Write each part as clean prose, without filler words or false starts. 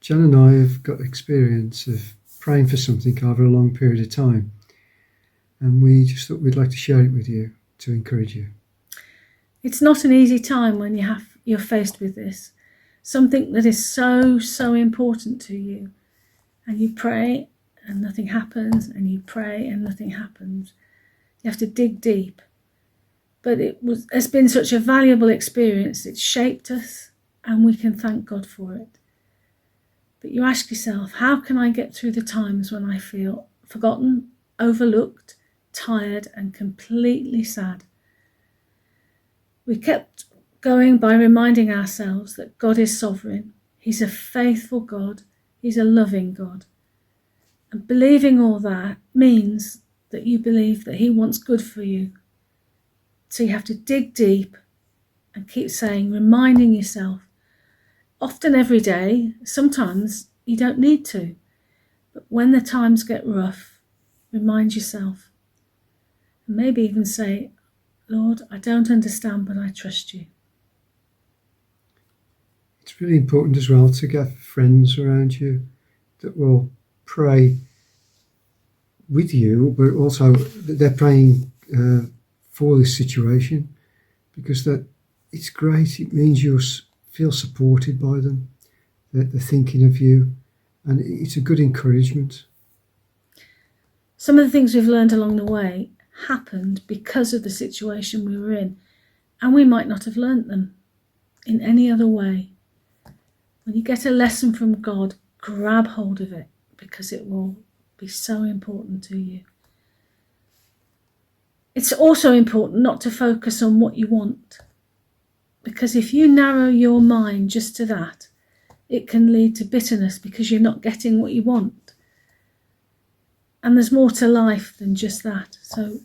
Jan and I have got experience of praying for something over a long period of time, and we just thought we'd like to share it with you to encourage you. It's not an easy time when you're faced with this, something that is so important to you, and you pray and nothing happens, and you pray and nothing happens. You have to dig deep. But it's been such a valuable experience. It's shaped us, and we can thank God for it. But you ask yourself, how can I get through the times when I feel forgotten, overlooked, tired, and completely sad? We kept going by reminding ourselves that God is sovereign. He's a faithful God. He's a loving God. And believing all that means that you believe that He wants good for you. So you have to dig deep and keep saying, reminding yourself, often every day. Sometimes you don't need to, but when the times get rough, remind yourself, and maybe even say, Lord, I don't understand, but I trust you. It's really important as well to get friends around you that will pray with you, but also that they're praying for this situation, because that it's great. It means you feel supported by them, that they're thinking of you, and it's a good encouragement. Some of the things we've learned along the way happened because of the situation we were in, and we might not have learnt them in any other way. When you get a lesson from God, grab hold of it, because it will be so important to you. It's also important not to focus on what you want, because if you narrow your mind just to that, it can lead to bitterness because you're not getting what you want. And there's more to life than just that. So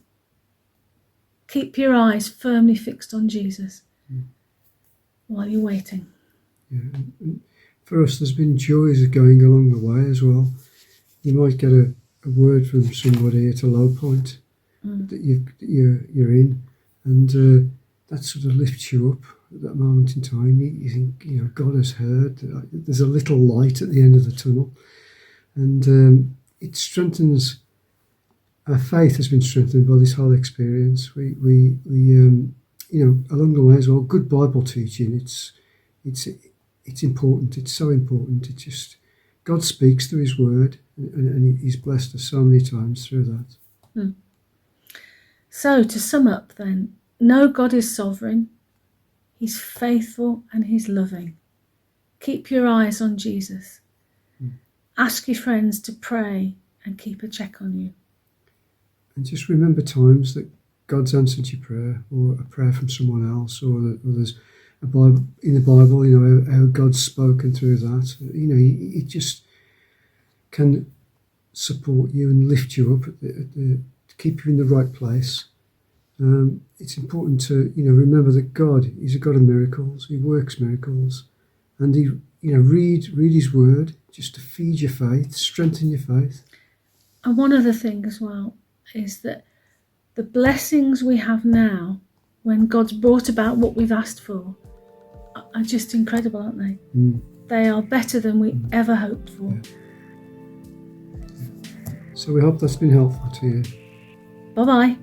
keep your eyes firmly fixed on Jesus while you're waiting. Yeah. And for us, there's been joys of going along the way as well. You might get a word from somebody at a low point that you're in, and that sort of lifts you up at that moment in time. You think, God has heard. There's a little light at the end of the tunnel, and it strengthens. Our faith has been strengthened by this whole experience. We along the way as well. Good Bible teaching. It's important. It's so important. It just God speaks through His Word, and He's blessed us so many times through that. So to sum up then, know God is sovereign, He's faithful, and He's loving. Keep your eyes on Jesus. Ask your friends to pray and keep a check on you. And just remember times that God's answered your prayer, or a prayer from someone else, or there's a Bible in the Bible. How God's spoken through that. He just can support you and lift you up to keep you in the right place. It's important to remember that God is a God of miracles. He works miracles, and He read His Word just to feed your faith, strengthen your faith. And one other thing as well is that the blessings we have now, when God's brought about what we've asked for, are just incredible, aren't they? They are better than we ever hoped for. Yeah. So we hope that's been helpful to you. Bye-bye.